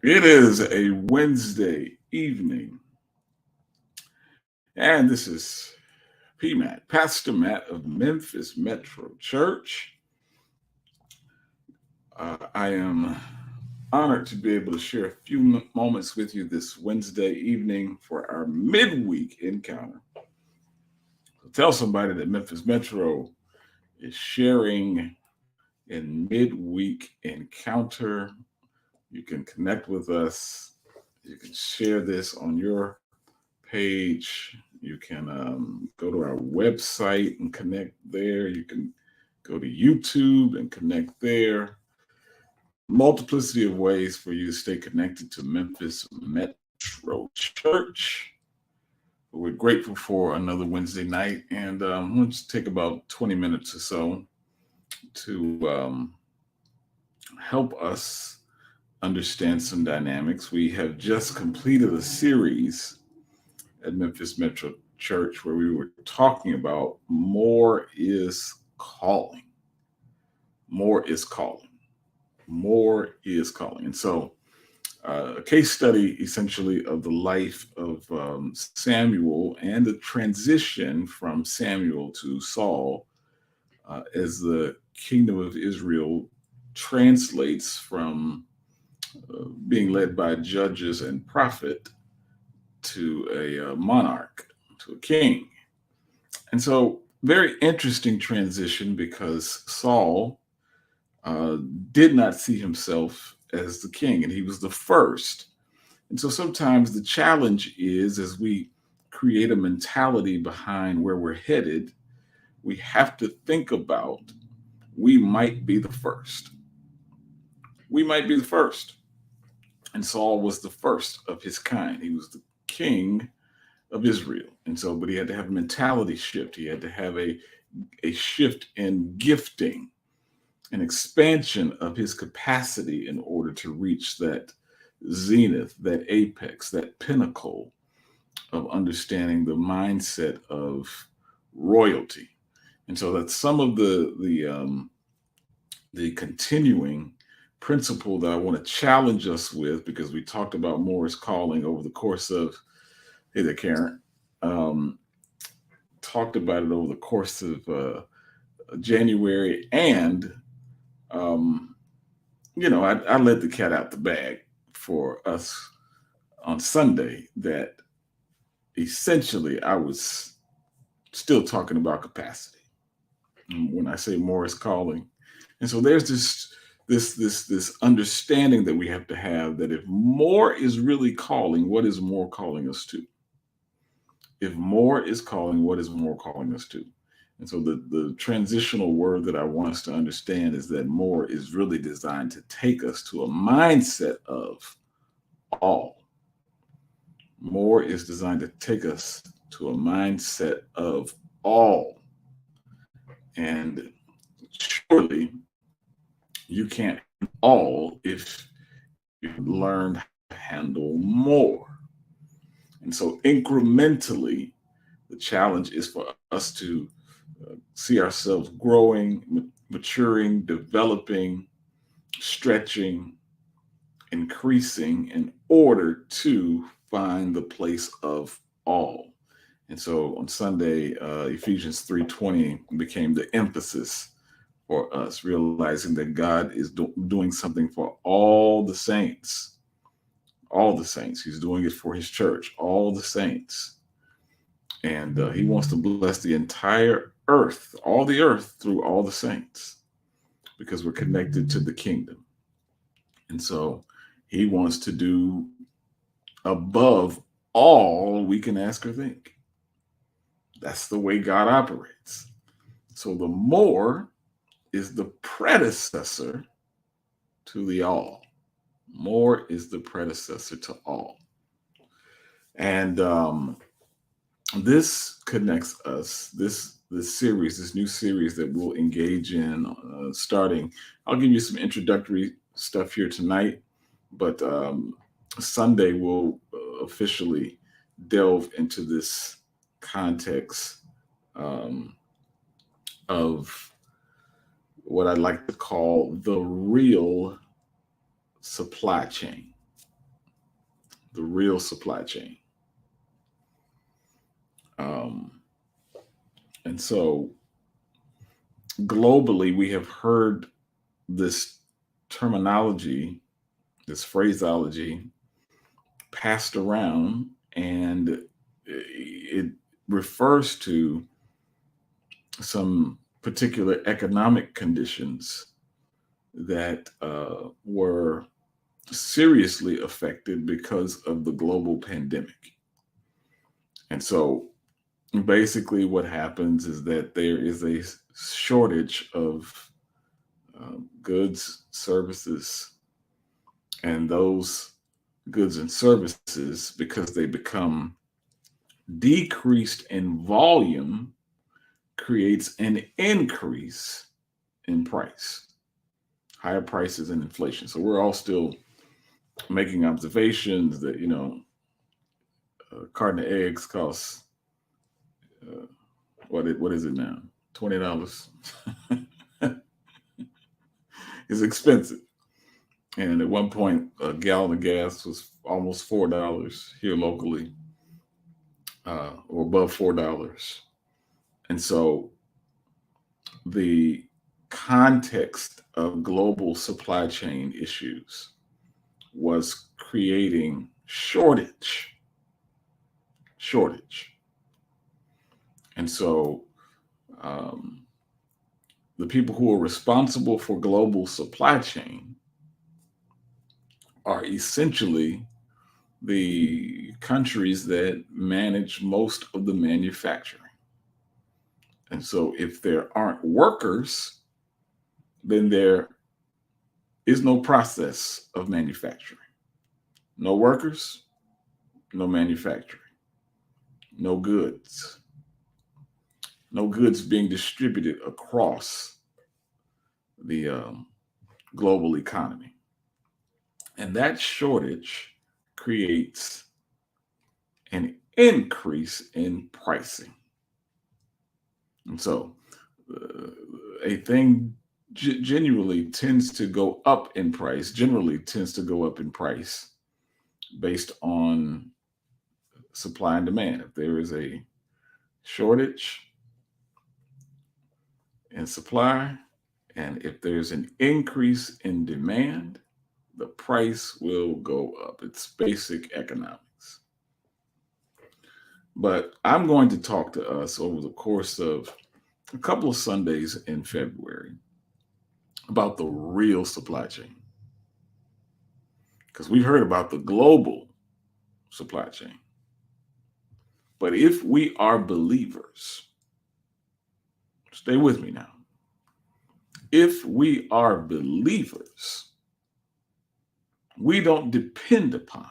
It is a Wednesday evening, and this is PMAT, Pastor Matt of Memphis Metro Church. I am honored to be able to share a few moments with you this Wednesday evening for our midweek encounter. So tell somebody that Memphis Metro is sharing in midweek encounter. You can connect with us. You can share this on your page. You can go to our website and connect there. You can go to YouTube and connect there. Multiplicity of ways for you to stay connected to Memphis Metro Church. We're grateful for another Wednesday night, and we'll just take about 20 minutes or so to help us understand some dynamics. We have just completed a series at Memphis Metro Church where we were talking about more is calling. More is calling. More is calling. And so, a case study essentially of the life of Samuel and the transition from Samuel to Saul as the kingdom of Israel translates from being led by judges and prophet to a monarch, to a king. And so, very interesting transition because Saul did not see himself as the king, and he was the first. And so, sometimes the challenge is as we create a mentality behind where we're headed, we have to think about we might be the first. We might be the first. And Saul was the first of his kind. He was the king of Israel. And so, but he had to have a mentality shift. He had to have a shift in gifting, an expansion of his capacity in order to reach that zenith, that apex, that pinnacle of understanding the mindset of royalty. And so that's some of the continuing principle that I want to challenge us with, because we talked about Morris calling over the course of, hey there, Karen, talked about it over the course of January. And, I let the cat out the bag for us on Sunday that essentially I was still talking about capacity when I say Morris calling. And so there's this understanding that we have to have that if more is really calling, what is more calling us to? If more is calling, what is more calling us to? And so the transitional word that I want us to understand is that more is really designed to take us to a mindset of all. More is designed to take us to a mindset of all. And surely you can't all if you learn how to handle more. And so incrementally, the challenge is for us to see ourselves growing, maturing, developing, stretching, increasing in order to find the place of all. And so on Sunday, Ephesians 3:20 became the emphasis for us, realizing that God is doing something for all the saints. All the saints. He's doing it for his church, all the saints. And he wants to bless the entire earth, all the earth, through all the saints, because we're connected to the kingdom. And so he wants to do above all we can ask or think. That's the way God operates. So the more is the predecessor to the all. More is the predecessor to all. And this connects us, this series, this new series that we'll engage in starting. I'll give you some introductory stuff here tonight, but Sunday we'll officially delve into this context of what I like to call the real supply chain. the real supply chain. And so globally, we have heard this terminology, this phraseology passed around, and it refers to some particular economic conditions that were seriously affected because of the global pandemic. And so basically what happens is that there is a shortage of goods, services, and those goods and services, because they become decreased in volume, creates an increase in price, higher prices and inflation. So we're all still making observations that, a carton of eggs costs, what is it now? $20. It's expensive. And at one point, a gallon of gas was almost $4 here locally, or above $4. And so the context of global supply chain issues was creating shortage. And so the people who are responsible for global supply chain are essentially the countries that manage most of the manufacturing. And so if there aren't workers, then there is no process of manufacturing. No workers, no manufacturing. No goods. No goods being distributed across the global economy. And that shortage creates an increase in pricing. And so a thing generally tends to go up in price, based on supply and demand. If there is a shortage in supply, and if there's an increase in demand, the price will go up. It's basic economics. But I'm going to talk to us over the course of a couple of Sundays in February about the real supply chain. Because we've heard about the global supply chain. But if we are believers, stay with me now. If we are believers, we don't depend upon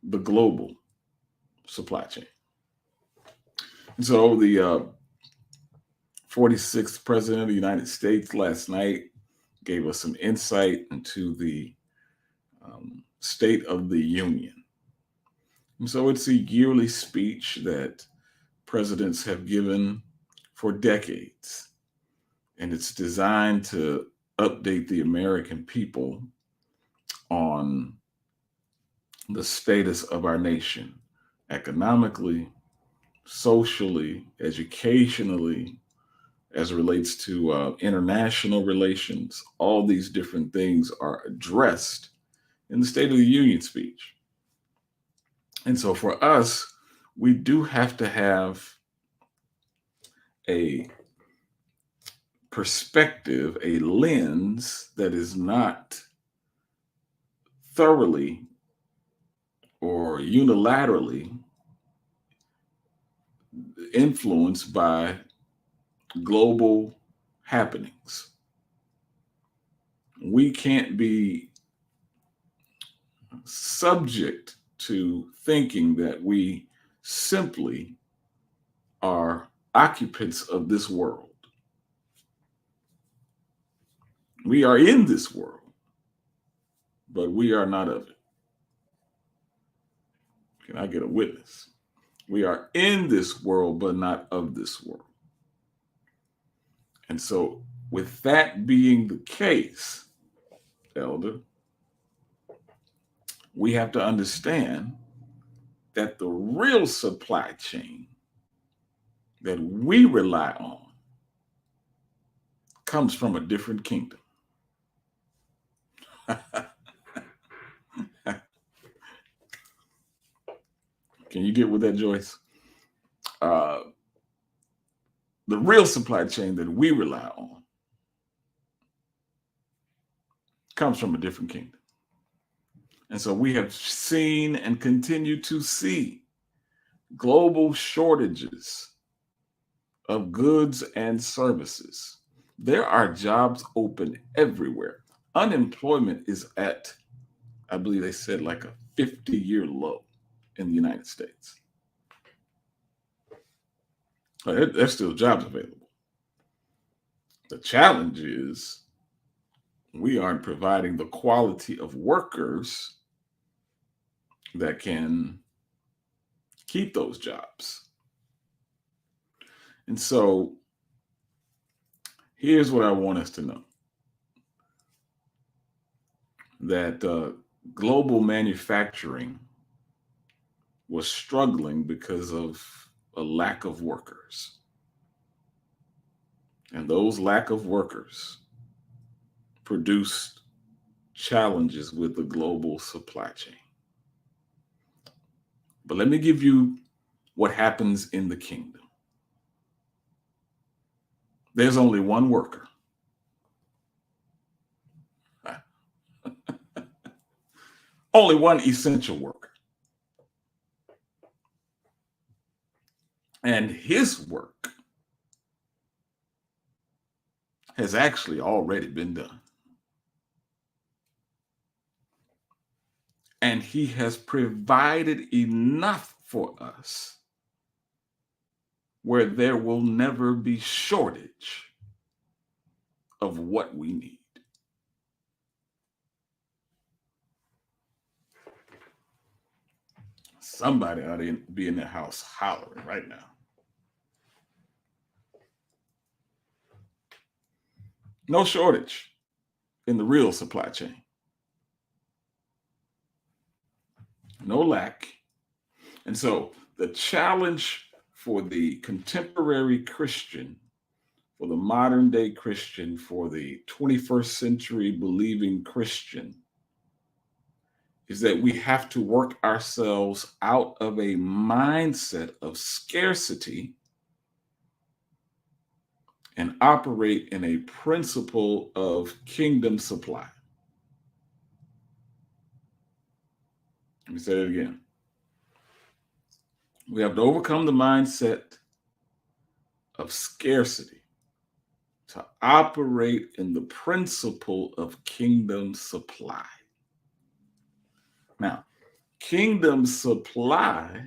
the global supply chain. And so the 46th president of the United States last night gave us some insight into the State of the Union. And so it's a yearly speech that presidents have given for decades. And it's designed to update the American people on the status of our nation, economically, socially, educationally, as it relates to international relations. All these different things are addressed in the State of the Union speech. And so for us, we do have to have a perspective, a lens that is not thoroughly or unilaterally influenced by global happenings. We can't be subject to thinking that we simply are occupants of this world. We are in this world, but we are not of it. Can I get a witness? We are in this world, but not of this world. And so, with that being the case, Elder, we have to understand that the real supply chain that we rely on comes from a different kingdom. Can you get with that, Joyce? Uh, the real supply chain that we rely on comes from a different kingdom. And so we have seen and continue to see global shortages of goods and services. There are jobs open everywhere. Unemployment is at, I believe they said, like a 50-year low in the United States. There's still jobs available. The challenge is we aren't providing the quality of workers that can keep those jobs. And so here's what I want us to know. That global manufacturing was struggling because of a lack of workers. And those lack of workers produced challenges with the global supply chain. But let me give you what happens in the kingdom. There's only one worker. Only one essential worker. And his work has actually already been done. And he has provided enough for us where there will never be shortage of what we need. Somebody ought to be in their house hollering right now. No shortage in the real supply chain. No lack. And so the challenge for the contemporary Christian, for the modern day Christian, for the 21st century believing Christian, is that we have to work ourselves out of a mindset of scarcity and operate in a principle of kingdom supply. Let me say it again. We have to overcome the mindset of scarcity to operate in the principle of kingdom supply. Now, kingdom supply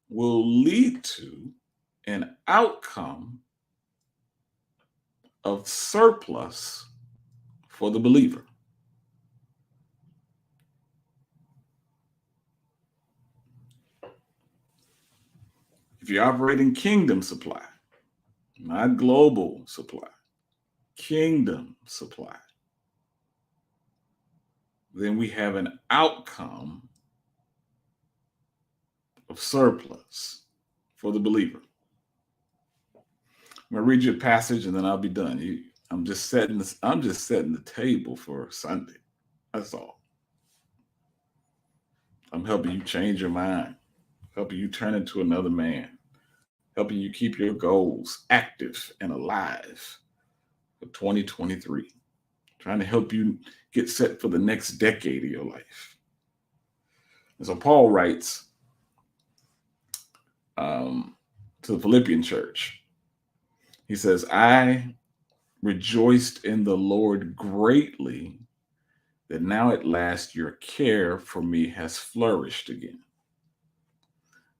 will lead to an outcome of surplus for the believer. If you're operating kingdom supply, not global supply, kingdom supply, then we have an outcome of surplus for the believer. I'm going to read you a passage and then I'll be done. I'm just setting the table for Sunday. That's all. I'm helping you change your mind, helping you turn into another man, helping you keep your goals active and alive for 2023, trying to help you get set for the next decade of your life. And so Paul writes to the Philippian church. He says, I rejoiced in the Lord greatly that now at last your care for me has flourished again.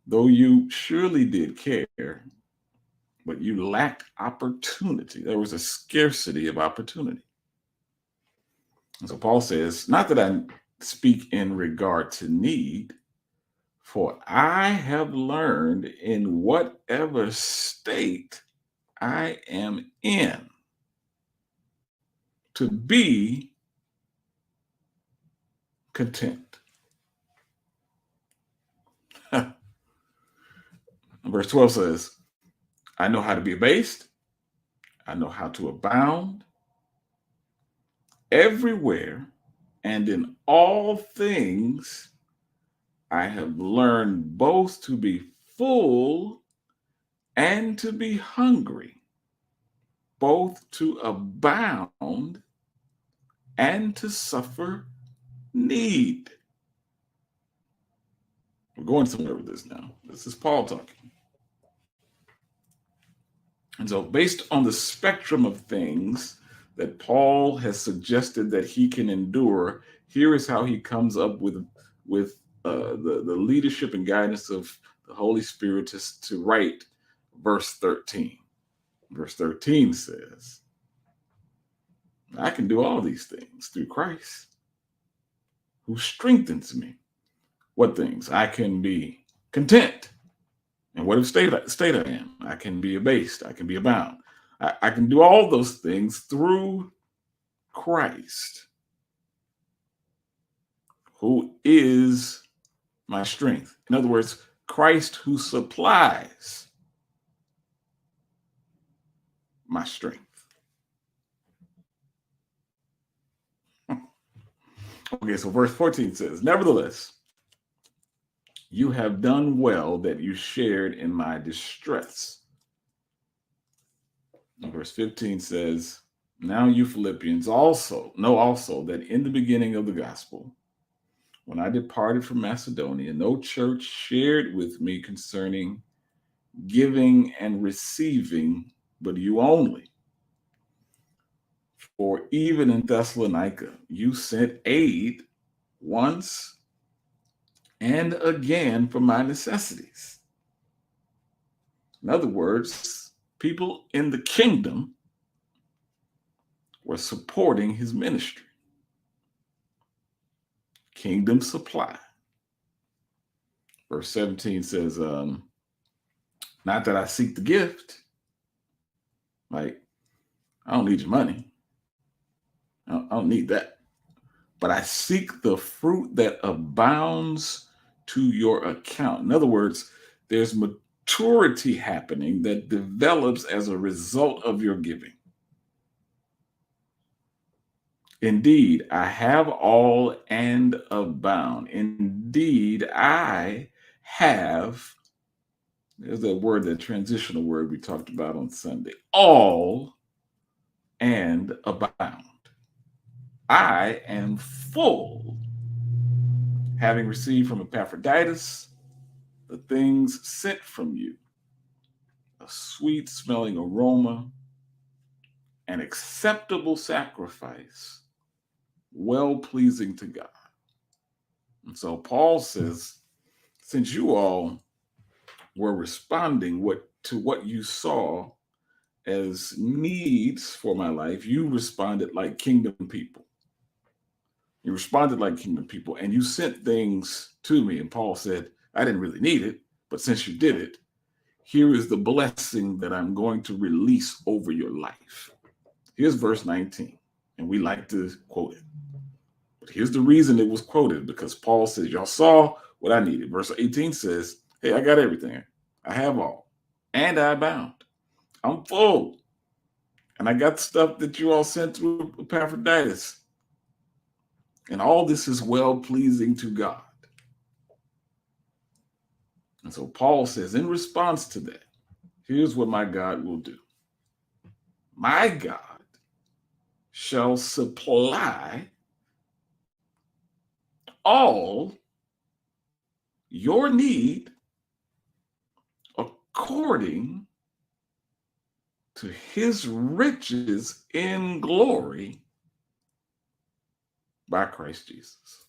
Though you surely did care, but you lacked opportunity. There was a scarcity of opportunity. And so Paul says, not that I speak in regard to need, for I have learned in whatever state I am in to be content. And verse 12 says, I know how to be abased. I know how to abound everywhere and in all things. I have learned both to be full and to be hungry, both to abound and to suffer need. We're going somewhere with this now. This is Paul talking. And so, based on the spectrum of things that Paul has suggested that he can endure, here is how he comes up with the leadership and guidance of the Holy Spirit to write verse 13. Verse 13 says, I can do all these things through Christ who strengthens me. What things? I can be content. And whatever state I am, I can be abased, I can be abound. I can do all those things through Christ, who is my strength. In other words, Christ who supplies my strength. Okay, so verse 14 says, nevertheless, you have done well that you shared in my distress. And verse 15 says, now you Philippians also know that in the beginning of the gospel, when I departed from Macedonia, no church shared with me concerning giving and receiving, but you only. For even in Thessalonica, you sent aid once and again for my necessities. In other words, people in the kingdom were supporting his ministry. Kingdom supply. Verse 17 says, not that I seek the gift. Like, I don't need your money. I don't need that. But I seek the fruit that abounds to your account. In other words, there's maturity happening that develops as a result of your giving. Indeed, I have all and abound. Indeed, I have, there's that word, that transitional word we talked about on Sunday, all and abound. I am full, having received from Epaphroditus the things sent from you, a sweet smelling aroma, an acceptable sacrifice, well pleasing to God. And so Paul says, since you all were responding to what you saw as needs for my life, you responded like kingdom people. You responded like kingdom people, and you sent things to me. And Paul said, I didn't really need it, but since you did it, here is the blessing that I'm going to release over your life. Here's verse 19, and we like to quote it. But here's the reason it was quoted, because Paul says, y'all saw what I needed. Verse 18 says, hey, I got everything. I have all, and I abound. I'm full. And I got stuff that you all sent through Epaphroditus. And all this is well pleasing to God. And so Paul says, in response to that, here's what my God will do. My God shall supply all your need according to his riches in glory by Christ Jesus.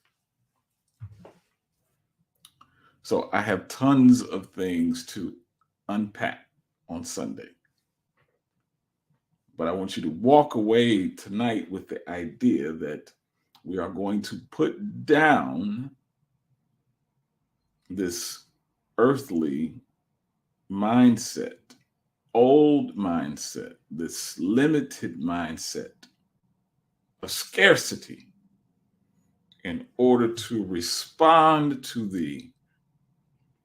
So I have tons of things to unpack on Sunday. But I want you to walk away tonight with the idea that we are going to put down this earthly mindset, old mindset, this limited mindset of scarcity in order to respond to the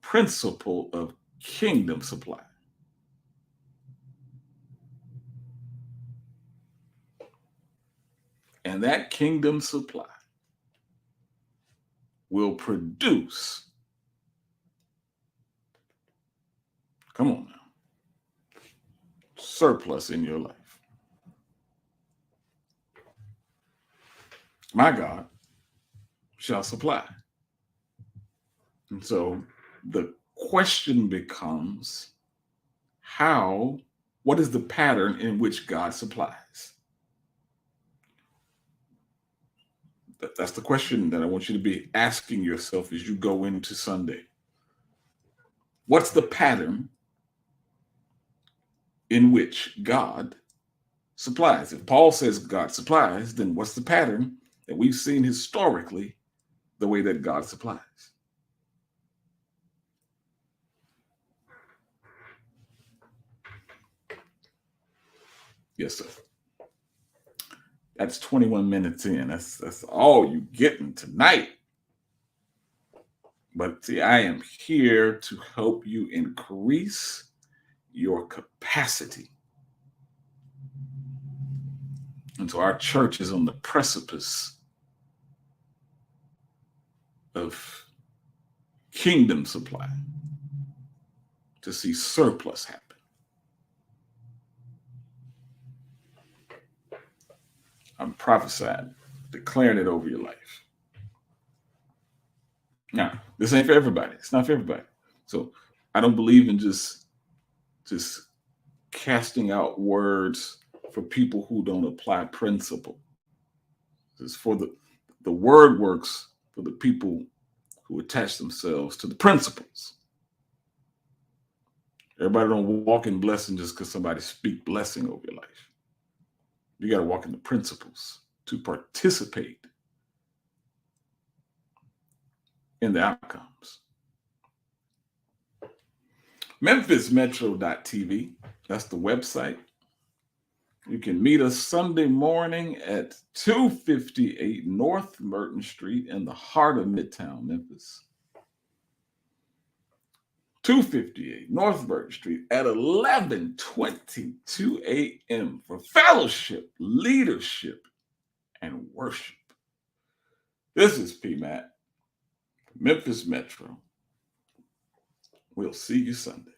principle of kingdom supply. And that kingdom supply will produce, come on now, surplus in your life. My God shall supply. And so the question becomes, what is the pattern in which God supplies? That's the question that I want you to be asking yourself as you go into Sunday. What's the pattern in which God supplies? If Paul says God supplies, then what's the pattern that we've seen historically, the way that God supplies? Yes, sir. That's 21 minutes in. That's all you getting tonight. But see, I am here to help you increase your capacity. And so our church is on the precipice of kingdom supply to see surplus happen. I'm prophesying, declaring it over your life. Now, this ain't for everybody. It's not for everybody. So I don't believe in just casting out words for people who don't apply principle. It's for the word works for the people who attach themselves to the principles. Everybody don't walk in blessing just because somebody speak blessing over your life. You got to walk in the principles to participate in the outcomes. MemphisMetro.tv, that's the website. You can meet us Sunday morning at 258 North Merton Street in the heart of Midtown Memphis. 258 North Merton Street at 11:22 a.m. for fellowship, leadership, and worship. This is P. Memphis Metro. We'll see you Sunday.